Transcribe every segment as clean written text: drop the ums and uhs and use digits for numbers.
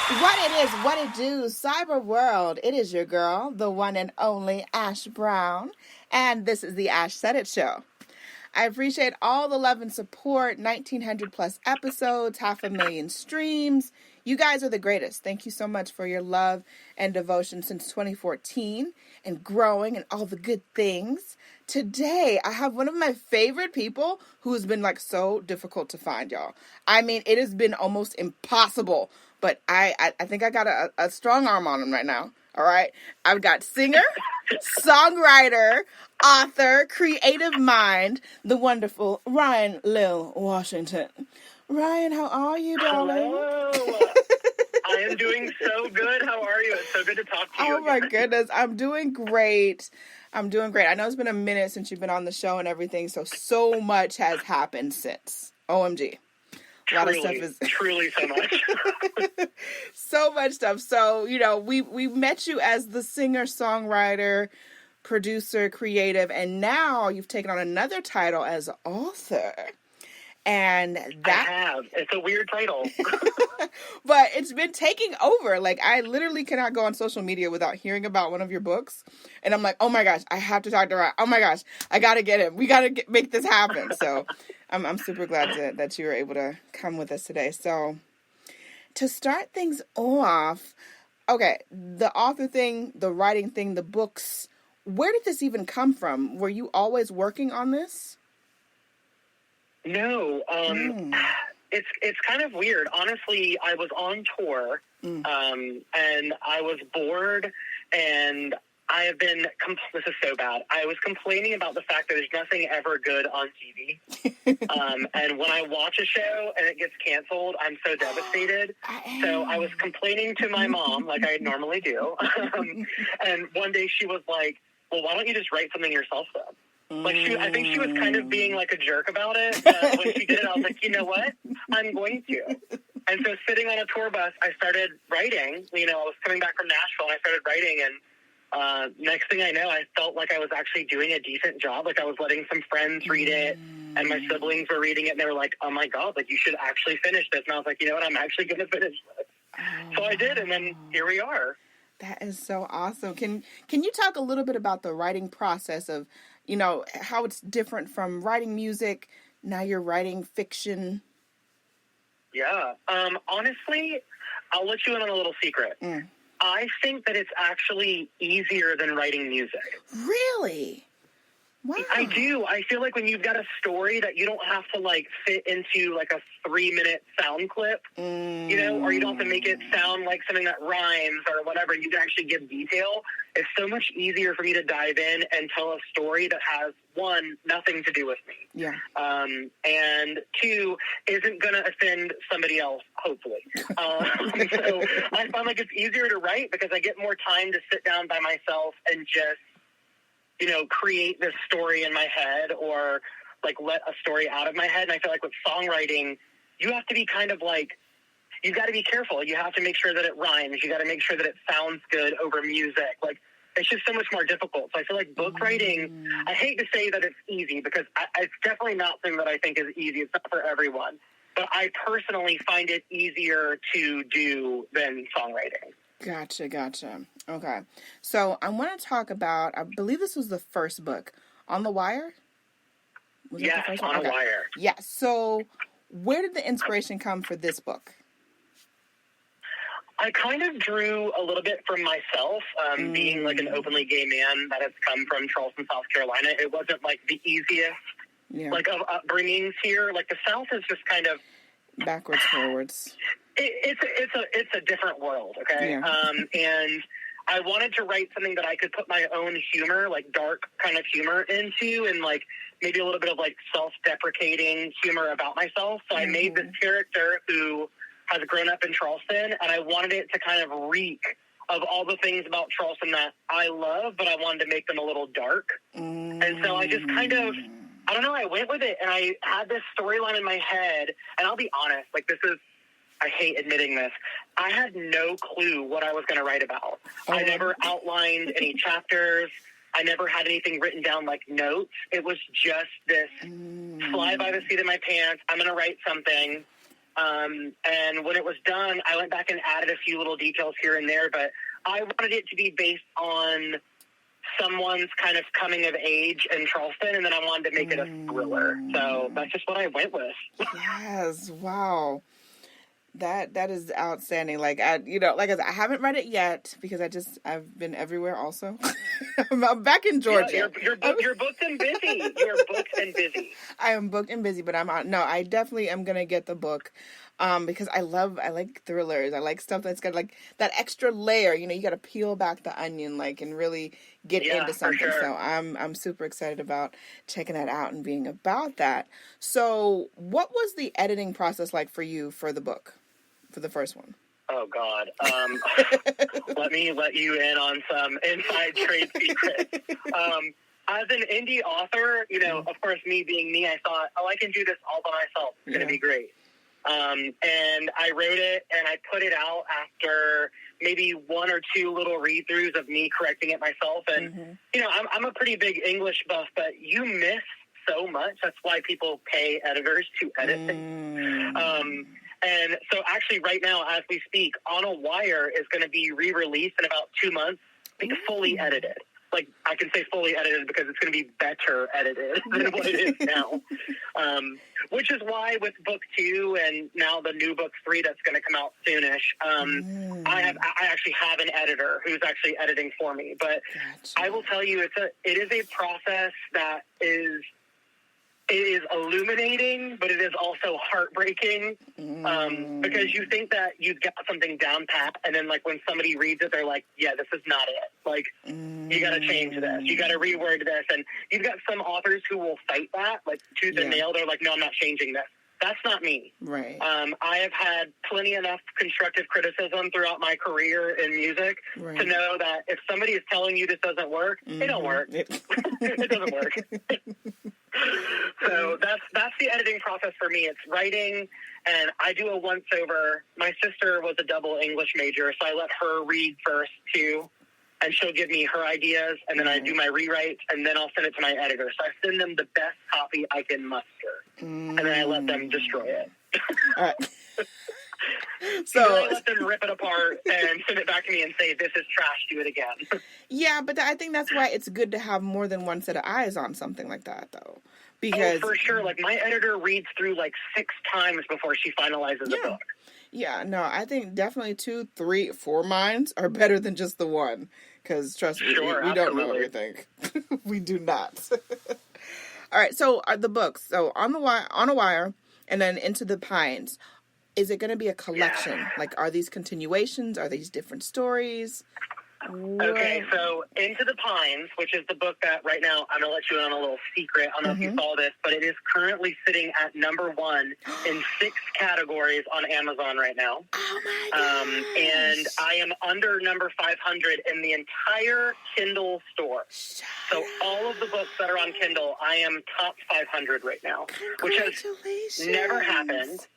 What it is, what it do, cyber world. It is your girl, the one and only Ash Brown, and this is the Ash Said It Show. I appreciate all the love and support, 1,900 plus episodes, 500,000 streams. You guys are the greatest. Thank you so much for your love and devotion since 2014 and growing and all the good things. Today, I have one of my favorite people who has been like so difficult to find, y'all. I mean, it has been almost impossible, but I think I got a strong arm on him right now. All right. I've got singer, songwriter, author, creative mind, the wonderful Ryan Lill-Washington. Ryan, how are you, darling? Hello. I am doing so good. How are you? It's so good to talk to you. Oh, my goodness. I'm doing great. I know it's been a minute since you've been on the show and everything, so much has happened since. OMG. A lot of stuff is truly so much. So much stuff. So, you know, we met you as the singer, songwriter, producer, creative, and now you've taken on another title as author. And that I have. It's a weird title. But it's been taking over. Like, I literally cannot go on social media without hearing about one of your books. And I'm like, oh my gosh, I have to talk to Ryan. Oh my gosh, I got to get him. We got to make this happen. So I'm super glad that you were able to come with us today. So to start things off, okay, the author thing, the writing thing, the books, where did this even come from? Were you always working on this? No. It's kind of weird. Honestly, I was on tour, and I was bored, and I have been, this is so bad, I was complaining about the fact that there's nothing ever good on TV, and when I watch a show and it gets canceled, I'm so devastated. So I was complaining to my mom, like I normally do, and one day she was like, well, why don't you just write something yourself then? Like, I think she was kind of being like a jerk about it. When she did it, I was like, you know what? I'm going to. And so sitting on a tour bus, I started writing. You know, I was coming back from Nashville, and I started writing. And next thing I know, I felt like I was actually doing a decent job. Like, I was letting some friends read it, and my siblings were reading it, and they were like, oh, my God, like, you should actually finish this. And I was like, you know what? I'm actually going to finish this. So I did, and then here we are. That is so awesome. Can you talk a little bit about the writing process of, you know, how it's different from writing music? Now you're writing fiction. Yeah. Honestly, I'll let you in on a little secret. I think that it's actually easier than writing music. Really? Wow. I do. I feel like when you've got a story that you don't have to, like, fit into, like, a 3-minute sound clip, you know, or you don't have to make it sound like something that rhymes or whatever. You can actually give detail. It's so much easier for me to dive in and tell a story that has, one, nothing to do with me. Yeah. And two, isn't going to offend somebody else, hopefully. So I find like it's easier to write because I get more time to sit down by myself and just, you know, create this story in my head or like let a story out of my head. And I feel like with songwriting, you have to be kind of like, you've got to be careful. You have to make sure that it rhymes. You got to make sure that it sounds good over music. Like, it's just so much more difficult. So I feel like book writing, I hate to say that it's easy because it's definitely not something that I think is easy. It's not for everyone. But I personally find it easier to do than songwriting. Gotcha. Okay. So I want to talk about, I believe this was the first book, On the Wire? Yes, On the Wire. Yes. So where did the inspiration come for this book? I kind of drew a little bit from myself, being like an openly gay man that has come from Charleston, South Carolina. It wasn't like the easiest, like of upbringings here. Like the South is just kind of backwards, forwards. It's a different world, okay? Yeah. And I wanted to write something that I could put my own humor, like dark kind of humor into, and like maybe a little bit of like self-deprecating humor about myself. So I made this character who has grown up in Charleston, and I wanted it to kind of reek of all the things about Charleston that I love, but I wanted to make them a little dark. And so I just kind of, I don't know, I went with it, and I had this storyline in my head, and I'll be honest, like this is, I hate admitting this, I had no clue what I was going to write about. I never outlined any chapters. I never had anything written down like notes. It was just this fly by the seat of my pants, I'm going to write something, And when it was done, I went back and added a few little details here and there, but I wanted it to be based on someone's kind of coming of age in Charleston, and then I wanted to make it a thriller. So that's just what I went with. Yes, wow. That is outstanding. Like I said, I haven't read it yet because I've been everywhere. Also, I'm back in Georgia. Yeah, you're booked and busy. You're booked and busy. I am booked and busy, but I'm on. No, I definitely am gonna get the book, because I like thrillers. I like stuff that's got like that extra layer. You got to peel back the onion, like, and really get into something. For sure. So I'm super excited about checking that out and being about that. So, what was the editing process like for you for the book? For the first one? Oh, God. Let me let you in on some inside trade secrets. As an indie author, of course, me being me, I thought, I can do this all by myself. It's going to be great. And I wrote it and I put it out after maybe one or two little read-throughs of me correcting it myself. And, I'm a pretty big English buff, but you miss so much. That's why people pay editors to edit things. And so actually right now, as we speak, On a Wire is going to be re-released in about 2 months, fully edited. Like, I can say fully edited because it's going to be better edited than what it is now. Which is why with book 2 and now the new book 3 that's going to come out soonish, I actually have an editor who's actually editing for me. But I will tell you, it is a process that is... It is illuminating, but it is also heartbreaking, because you think that you've got something down pat, and then, like, when somebody reads it, they're like, yeah, this is not it. Like, you got to change this. You got to reword this. And you've got some authors who will fight that, like, tooth and nail. They're like, no, I'm not changing this. That's not me. Right. I have had plenty enough constructive criticism throughout my career in music to know that if somebody is telling you this doesn't work, it don't work. It doesn't work. So that's the editing process for me. It's writing, and I do a once-over. My sister was a double English major, so I let her read first, too, and she'll give me her ideas, and then I do my rewrites, and then I'll send it to my editor. So I send them the best copy I can muster, and then I let them destroy it. All right. So I let them rip it apart and send it back to me and say, this is trash, do it again. Yeah, but I think that's why it's good to have more than one set of eyes on something like that, though. Because for sure. Like, my editor reads through, like, 6 times before she finalizes the book. Yeah, no, I think definitely 2, 3, 4 minds are better than just the one. Because, trust me, we don't know everything. We do not. All right, so the books. So, On a Wire, and then Into the Pines. Is it going to be a collection? Yeah. Like, are these continuations? Are these different stories? Okay, so Into the Pines, which is the book that right now, I'm going to let you in on a little secret. I don't know if you saw this, but it is currently sitting at number 1 in 6 categories on Amazon right now. Oh, my gosh. And I am under number 500 in the entire Kindle store. So all of the books that are on Kindle, I am top 500 right now, which has never happened.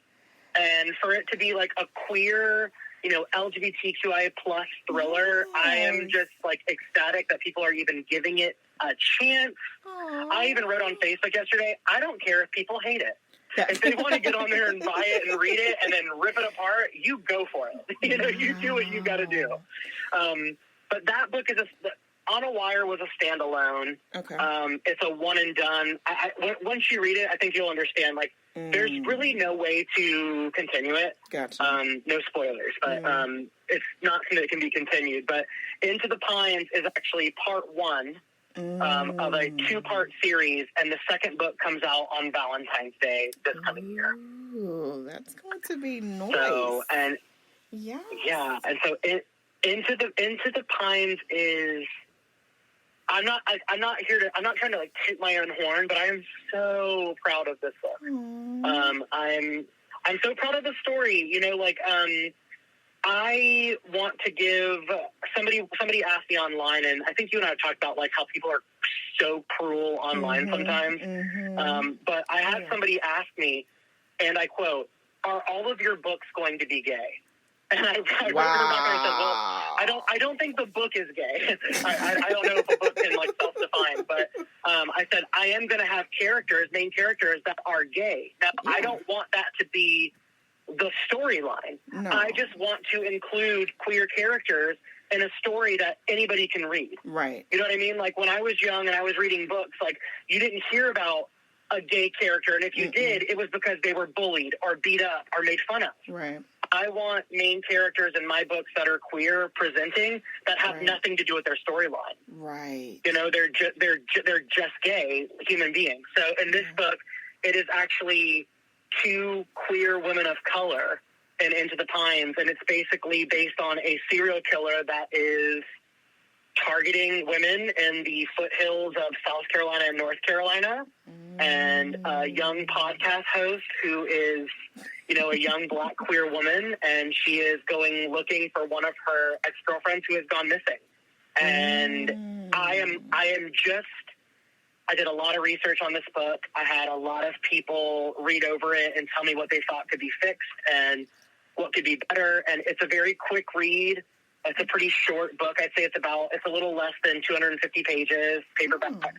And for it to be like a queer, LGBTQIA plus thriller, I am just like ecstatic that people are even giving it a chance. Aww. I even wrote on Facebook yesterday, I don't care if people hate it. If they want to get on there and buy it and read it and then rip it apart, you go for it. You do what you got to do. But that book is On a Wire was a standalone. Okay. It's a one and done. Once you read it, I think you'll understand. Like, there's really no way to continue it. Gotcha. No spoilers, but it's not something that can be continued. But Into the Pines is actually part 1 of a 2-part series, and the second book comes out on Valentine's Day this coming year. Ooh, that's going to be nice. So, and and so Into the Pines is. I'm not trying to like toot my own horn, but I am so proud of this book. I'm so proud of the story. I want to give somebody asked me online, and I think you and I have talked about like how people are so cruel online sometimes. But I had somebody ask me, and I quote, "Are all of your books going to be gay?" And I wrote her back and I said, well, I don't think the book is gay. I don't know if a book can like self-define, but I said, I am going to have main characters that are gay. Now, I don't want that to be the storyline. No. I just want to include queer characters in a story that anybody can read. Right. You know what I mean? Like, when I was young and I was reading books, like, you didn't hear about a gay character, and if you did, it was because they were bullied or beat up or made fun of. Right. I want main characters in my books that are queer presenting that have nothing to do with their storyline. Right. You know, they're just gay human beings. So in this book, it is actually 2 queer women of color in Into the Pines, and it's basically based on a serial killer that is targeting women in the foothills of South Carolina and North Carolina, and a young podcast host who is, you know, a young Black queer woman, and she is going looking for one of her ex-girlfriends who has gone missing. And I did a lot of research on this book. I had a lot of people read over it and tell me what they thought could be fixed and what could be better. And it's a very quick read. It's a pretty short book. I'd say it's a little less than 250 pages, paperback.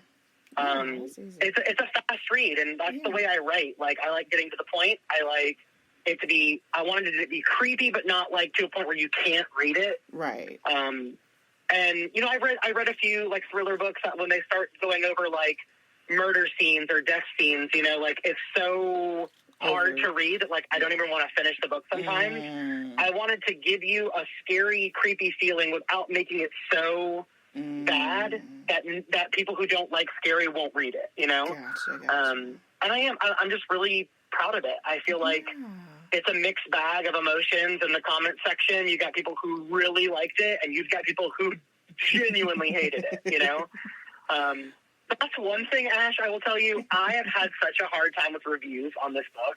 It's a fast read, and that's the way I write. Like, I like getting to the point. I like it to be, I wanted it to be creepy, but not like to a point where you can't read it. Right. And, you know, I read a few, like, thriller books that when they start going over, like, murder scenes or death scenes, you know, like, it's so hard to read that, like, I don't even want to finish the book sometimes. I wanted to give you a scary, creepy feeling without making it so bad that people who don't like scary won't read it, you know? Gotcha. And I'm just really proud of it. I feel like it's a mixed bag of emotions in the comment section. You got people who really liked it, and you've got people who genuinely hated it, you know? That's one thing, Ash, I will tell you. I have had such a hard time with reviews on this book.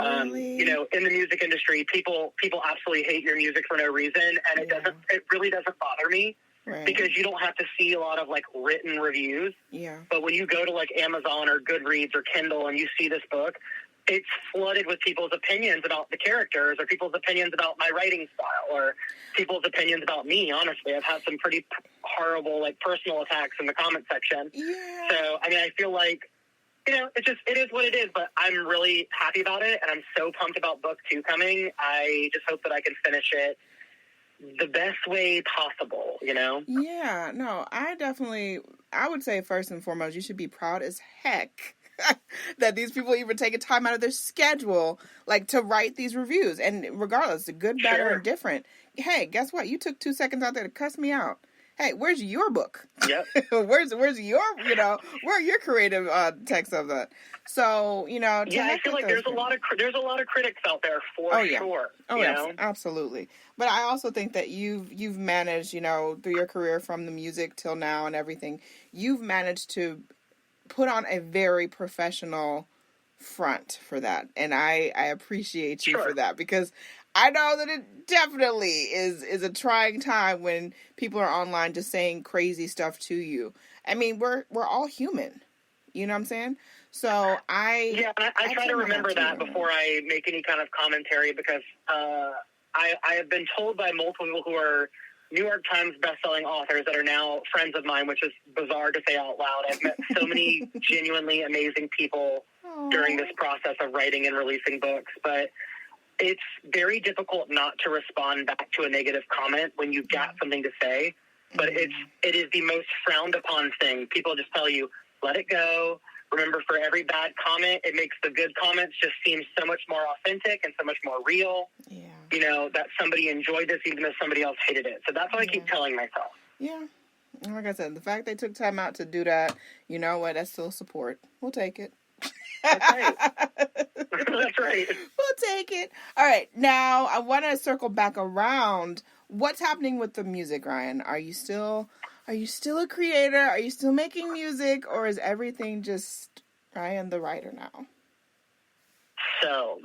Really? You know, in the music industry, people absolutely hate your music for no reason, and it really doesn't bother me. Right. Because you don't have to see a lot of, like, written reviews. Yeah. But when you go to, like, Amazon or Goodreads or Kindle and you see this book, it's flooded with people's opinions about the characters or people's opinions about my writing style or people's opinions about me, honestly. I've had some pretty horrible, like, personal attacks in the comment section. Yeah. So, I mean, I feel like, you know, it is what it is, but I'm really happy about it, and I'm so pumped about book 2 coming. I just hope that I can finish it the best way possible, you know? Yeah, no, I would say first and foremost, you should be proud as heck that these people even take a time out of their schedule, like, to write these reviews. And regardless, the good, bad, or indifferent, hey, guess what? You took 2 seconds out there to cuss me out. Hey, where's your book? Yep. where's your, you know, where are your creative texts of that? So, you know, I feel like there's a lot of critics out there for sure. Oh, yes, absolutely. But I also think that you've managed, you know, through your career from the music till now and everything, you've managed to put on a very professional front for that, and I appreciate you for that, because I know that it definitely is a trying time when people are online just saying crazy stuff to you. I mean, we're all human, you know what I'm saying? So I try to remember that before I make any kind of commentary, because I have been told by multiple people who are New York Times bestselling authors that are now friends of mine, which is bizarre to say out loud. I've met so many genuinely amazing people during this process of writing and releasing books, but it's very difficult not to respond back to a negative comment when you've got something to say. But it is the most frowned upon thing. People just tell you, let it go. Remember, for every bad comment, it makes the good comments just seem so much more authentic and so much more real. Yeah. You know, that somebody enjoyed this even though somebody else hated it. So that's what I keep telling myself. Yeah. Like I said, the fact they took time out to do that, you know what, that's still support. We'll take it. That's right. That's right. We'll take it. All right. Now, I want to circle back around. What's happening with the music, Ryan? Are you still a creator? Are you still making music? Or is everything just Ryan the writer now? So,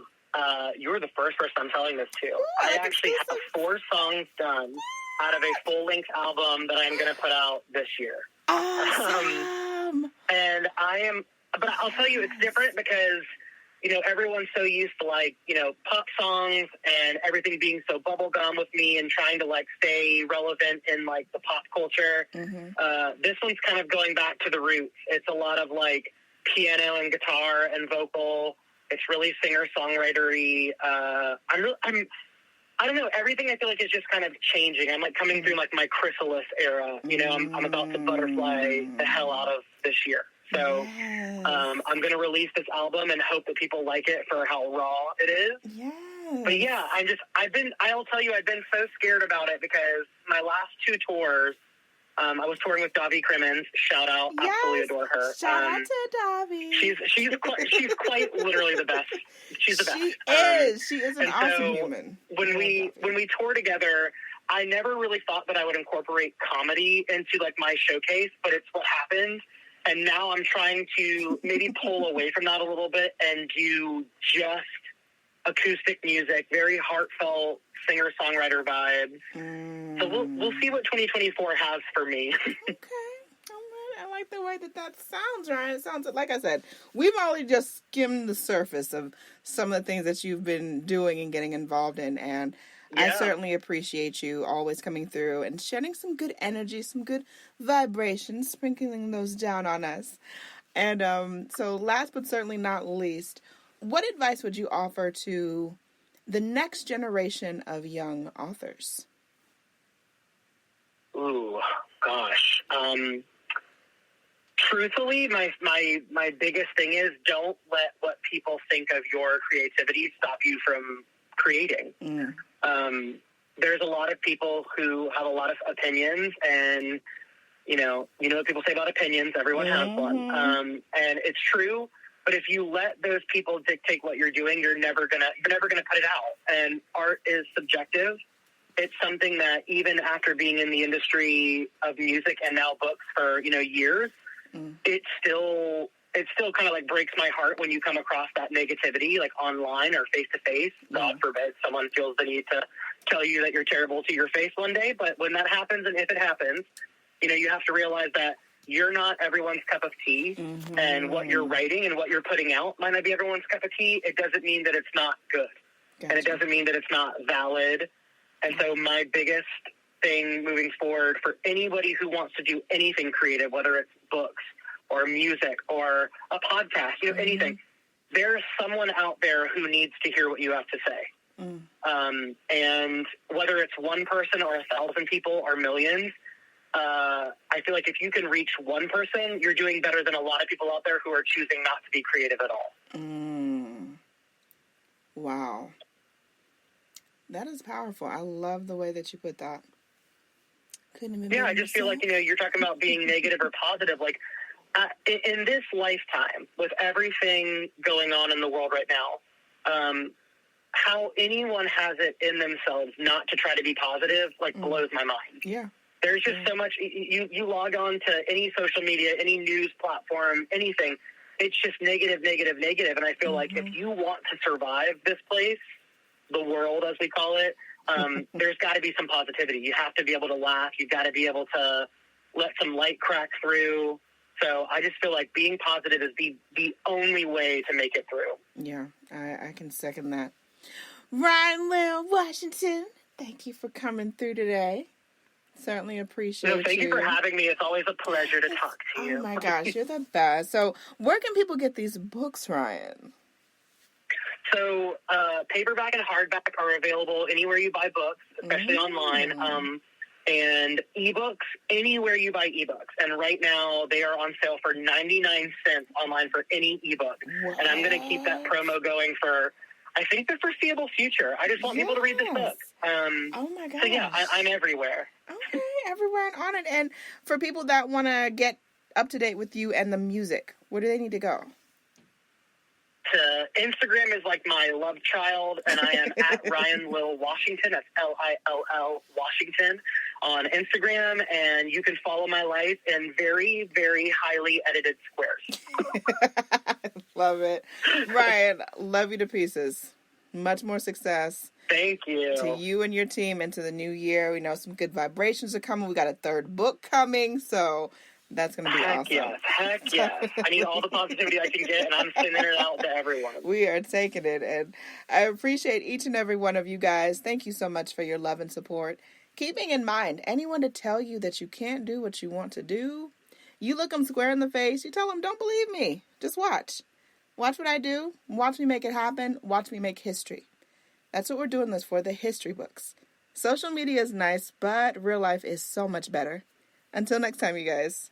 you're the first person I'm telling this to. Ooh, I actually have 4 songs done out of a full-length album that I'm going to put out this year. Awesome. And but I'll tell you, it's different because, you know, everyone's so used to, like, you know, pop songs and everything being so bubblegum with me and trying to, like, stay relevant in, like, the pop culture. Mm-hmm. This one's kind of going back to the roots. It's a lot of, like, piano and guitar and vocal. It's really singer-songwritery. I don't know. Everything I feel like is just kind of changing. I'm like coming through like my chrysalis era. You know, I'm about to butterfly the hell out of this year. So I'm going to release this album and hope that people like it for how raw it is. Yes. But yeah, I'll tell you, I've been so scared about it because my last 2 tours, I was touring with Davi Crimmins. Shout out. Yes. Absolutely adore her. Shout out to Davi. She's quite literally the best. She's the She best. She is an awesome human. When we tour together, I never really thought that I would incorporate comedy into like my showcase, but it's what happened. And now I'm trying to maybe pull away from that a little bit and do just acoustic music, very heartfelt singer-songwriter vibes. So we'll see what 2024 has for me. Okay. I like the way that sounds, Ryan. It sounds like I said, we've only just skimmed the surface of some of the things that you've been doing and getting involved in, and I certainly appreciate you always coming through and shedding some good energy, some good vibrations, sprinkling those down on us. And so last but certainly not least, what advice would you offer to the next generation of young authors? Ooh, gosh. Truthfully, my biggest thing is don't let what people think of your creativity stop you from creating. There's a lot of people who have a lot of opinions, and you know what people say about opinions. Everyone has one, and it's true. But if you let those people dictate what you're doing, you're never gonna put it out. And art is subjective. It's something that even after being in the industry of music and now books for years, it still kind of like breaks my heart when you come across that negativity, like online or face to face. God forbid someone feels the need to tell you that you're terrible to your face one day. But when that happens, and if it happens, you have to realize that you're not everyone's cup of tea, and what you're writing and what you're putting out might not be everyone's cup of tea. It doesn't mean that it's not good. Gotcha. And it doesn't mean that it's not valid. And so my biggest thing moving forward for anybody who wants to do anything creative, whether it's books or music or a podcast, anything, there's someone out there who needs to hear what you have to say. And whether it's one person or 1,000 people or millions, I feel like if you can reach one person, you're doing better than a lot of people out there who are choosing not to be creative at all. Wow. That is powerful. I love the way that you put that. Couldn't even I just feel like, you're talking about being negative or positive. Like, in this lifetime, with everything going on in the world right now, how anyone has it in themselves not to try to be positive, like, blows my mind. Yeah. There's just so much. You log on to any social media, any news platform, anything. It's just negative. And I feel like if you want to survive this place, the world as we call it, there's got to be some positivity. You have to be able to laugh. You've got to be able to let some light crack through. So I just feel like being positive is the only way to make it through. Yeah, I can second that. Ryan Lill-Washington, thank you for coming through today. Certainly appreciate you. Thank you for having me. It's always a pleasure to talk to you. Oh my gosh, you're the best. So where can people get these books, Ryan? So paperback and hardback are available anywhere you buy books, especially online. And ebooks, anywhere you buy ebooks. And right now they are on sale for 99 cents online for any ebook. What? And I'm going to keep that promo going for, I think, the foreseeable future. I just want people to read this book. Oh my gosh. So yeah, I'm everywhere. Okay, everywhere and on it. And for people that want to get up to date with you and the music, where do they need to go? Instagram is like my love child, and I am at Ryan Lill-Washington. That's Lill Washington on Instagram, and you can follow my life in very, very highly edited squares. Love it. Ryan, love you to pieces. Much more success. Thank you. To you and your team into the new year. We know some good vibrations are coming. We got a 3rd book coming, so that's going to be awesome. Heck yes. I need all the positivity I can get, and I'm sending it out to everyone. We are taking it, and I appreciate each and every one of you guys. Thank you so much for your love and support. Keeping in mind, anyone to tell you that you can't do what you want to do, you look them square in the face, you tell them, don't believe me, just watch. Watch what I do. Watch me make it happen. Watch me make history. That's what we're doing this for, the history books. Social media is nice, but real life is so much better. Until next time, you guys.